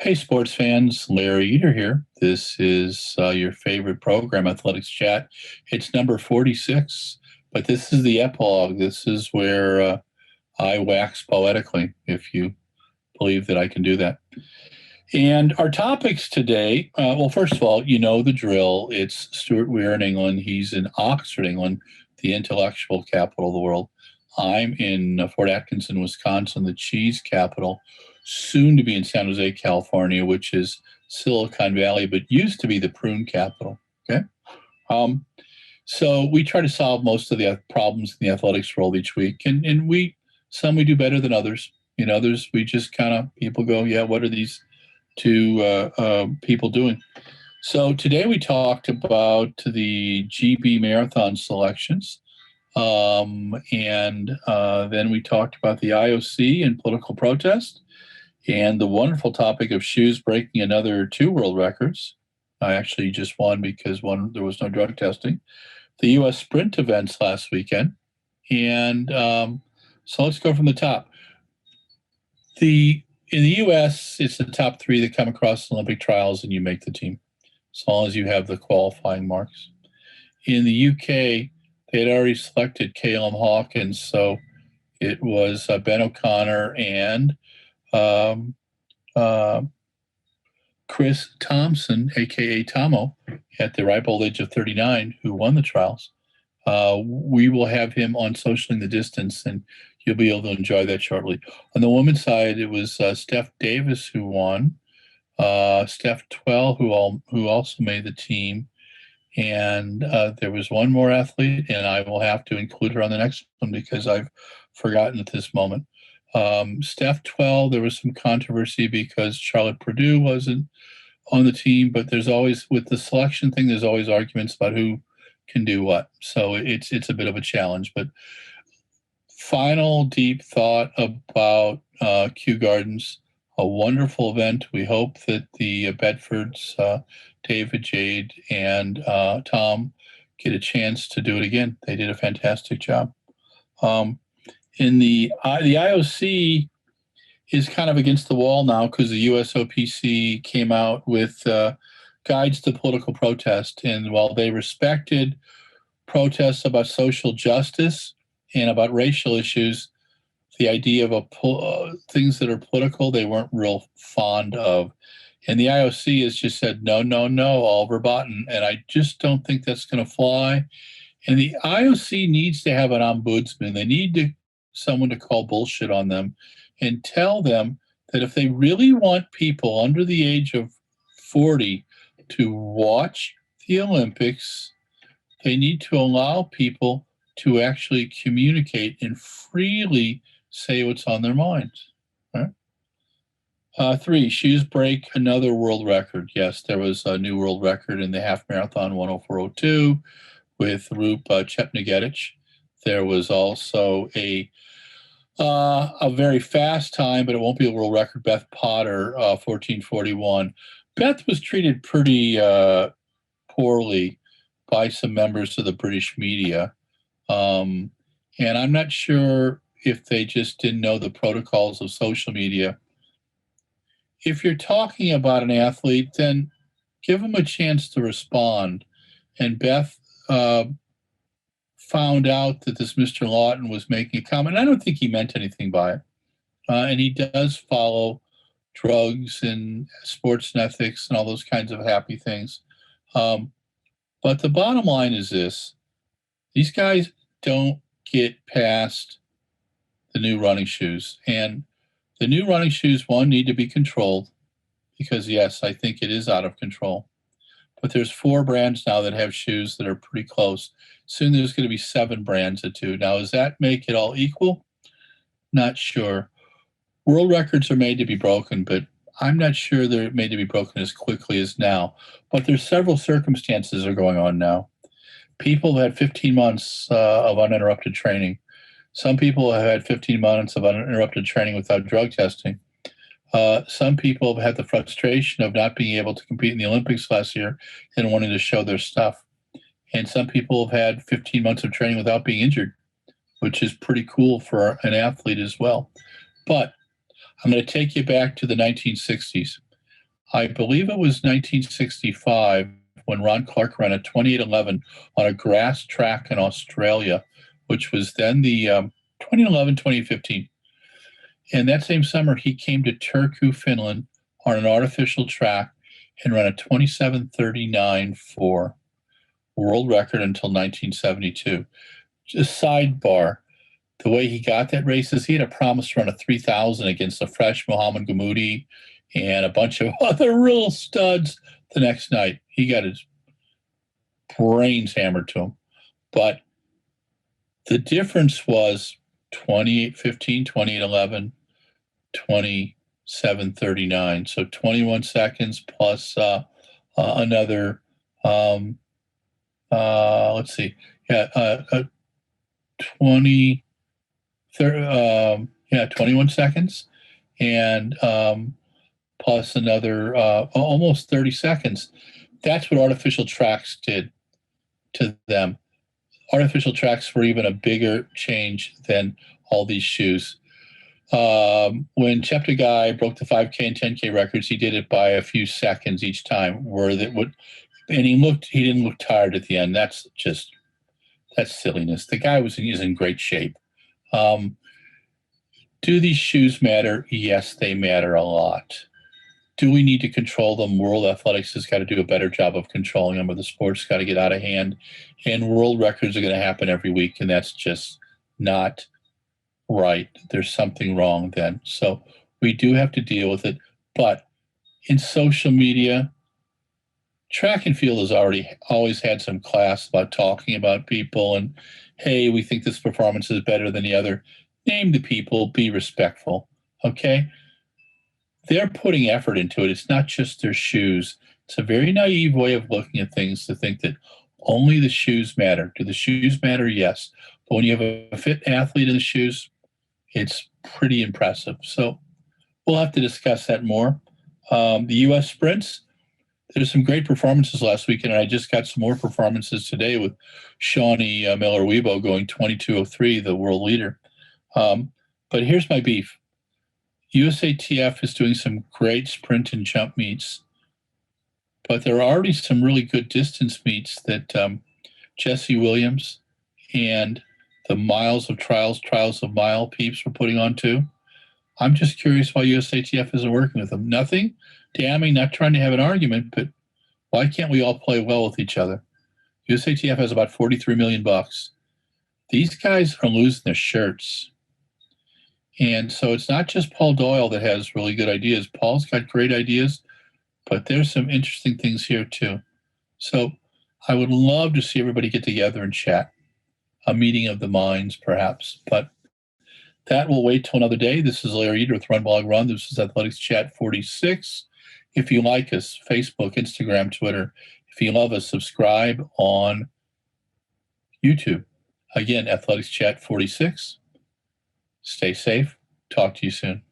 Hey, sports fans, Larry Eater here. This is your favorite program, Athletics Chat. It's number 46, but this is the epilogue. This is where I wax poetically, if you believe that I can do that. And our topics today, well, first of all, you know the drill. It's Stuart Weir in England. He's in Oxford, England, the intellectual capital of the world. I'm in Fort Atkinson, Wisconsin, the cheese capital, soon to be in San Jose, California, which is Silicon Valley, but used to be the prune capital. Okay. Um, so we try to solve most of the problems in the athletics world each week. And some we do better than others. In others, we just kind of, people go, yeah, what are these two people doing? So today we talked about the GB marathon selections. And then we talked about the IOC and political protest and the wonderful topic of shoes breaking another 2 world records. I actually just won because there was no drug testing. The U.S. sprint events last weekend. And so let's go from the top. In the U.S., it's the top 3 that come across the Olympic trials and you make the team, as long as you have the qualifying marks. In the UK, they had already selected Caleb Hawkins, so it was Ben O'Connor and Chris Thompson, a.k.a. Tomo, at the ripe old age of 39, who won the trials. We will have him on Social in the Distance, and you'll be able to enjoy that shortly. On the women's side, it was Steph Davis who won, Steph Twell, who also made the team, and there was one more athlete, and I will have to include her on the next one because I've forgotten at this moment. Steph Twell, there was some controversy because Charlotte Purdue wasn't on the team, but there's always, with the selection thing, there's always arguments about who can do what. So it's a bit of a challenge. But final deep thought about Kew Gardens, a wonderful event. We hope that the Bedfords, David, Jade, and Tom get a chance to do it again. They did a fantastic job. In the IOC is kind of against the wall now because the USOPC came out with guides to political protest. And while they respected protests about social justice and about racial issues, the idea of things that are political, they weren't real fond of. And the IOC has just said, no, no, no, all verboten. And I just don't think that's going to fly. And the IOC needs to have an ombudsman. They need someone to call bullshit on them and tell them that if they really want people under the age of 40 to watch the Olympics, they need to allow people to actually communicate and freely say what's on their minds. Right? 3, shoes break another world record. Yes, there was a new world record in the half marathon 104.02 with Rup Chepngetich. There was also a very fast time, but it won't be a world record. Beth Potter, 14:41. Beth was treated pretty poorly by some members of the British media. And I'm not sure if they just didn't know the protocols of social media. If you're talking about an athlete, then give them a chance to respond. And Beth found out that this Mr. Lawton was making a comment. I don't think he meant anything by it. And he does follow drugs and sports and ethics and all those kinds of happy things. But the bottom line is this. These guys don't get past the new running shoes. And the new running shoes, one, need to be controlled because, yes, I think it is out of control. But there's 4 brands now that have shoes that are pretty close. Soon there's going to be 7 brands that do. Now, does that make it all equal? Not sure. World records are made to be broken, but I'm not sure they're made to be broken as quickly as now. But there's several circumstances that are going on now. People have had 15 months of uninterrupted training. Some people have had 15 months of uninterrupted training without drug testing. Some people have had the frustration of not being able to compete in the Olympics last year and wanting to show their stuff. And some people have had 15 months of training without being injured, which is pretty cool for an athlete as well. But I'm going to take you back to the 1960s. I believe it was 1965 when Ron Clark ran a 28:11 on a grass track in Australia, which was then the 2011, 2015. And that same summer, he came to Turku, Finland on an artificial track and ran a 27:39 for world record until 1972. Just sidebar, the way he got that race is he had a promise to run a 3,000 against a fresh Mohammed Gamoudi and a bunch of other real studs the next night. He got his brains hammered to him. But the difference was 28:15, 28:11, 27:39. So 21 seconds plus another, let's see, 21 seconds and plus another almost 30 seconds. That's what artificial tracks did to them. Artificial tracks were even a bigger change than all these shoes. When Cheptegei broke the 5K and 10K records, he did it by a few seconds each time. And he didn't look tired at the end. That's silliness. The guy is in great shape. Do these shoes matter? Yes, they matter a lot. Do we need to control them? World Athletics has got to do a better job of controlling them, or the sport's got to get out of hand. And world records are going to happen every week, and that's just not right. There's something wrong then. So we do have to deal with it. But in social media, track and field has always had some class about talking about people and, hey, we think this performance is better than the other. Name the people, be respectful, okay? They're putting effort into it. It's not just their shoes. It's a very naive way of looking at things to think that only the shoes matter. Do the shoes matter? Yes. But when you have a fit athlete in the shoes, it's pretty impressive. So we'll have to discuss that more. The U.S. sprints, there's some great performances last weekend, and I just got some more performances today with Shawnee Miller-Weibo going 22:03, the world leader. But here's my beef. USATF is doing some great sprint and jump meets, but there are already some really good distance meets that Jesse Williams and the Miles of Mile peeps were putting on too. I'm just curious why USATF isn't working with them. Nothing damning, not trying to have an argument, but why can't we all play well with each other? USATF has about $43 million. These guys are losing their shirts. And so it's not just Paul Doyle that has really good ideas. Paul's got great ideas, but there's some interesting things here too. So I would love to see everybody get together and chat, a meeting of the minds perhaps, but that will wait till another day. This is Larry Eder with RunBlogRun. This is Athletics Chat 46. If you like us, Facebook, Instagram, Twitter. If you love us, subscribe on YouTube. Again, Athletics Chat 46. Stay safe. Talk to you soon.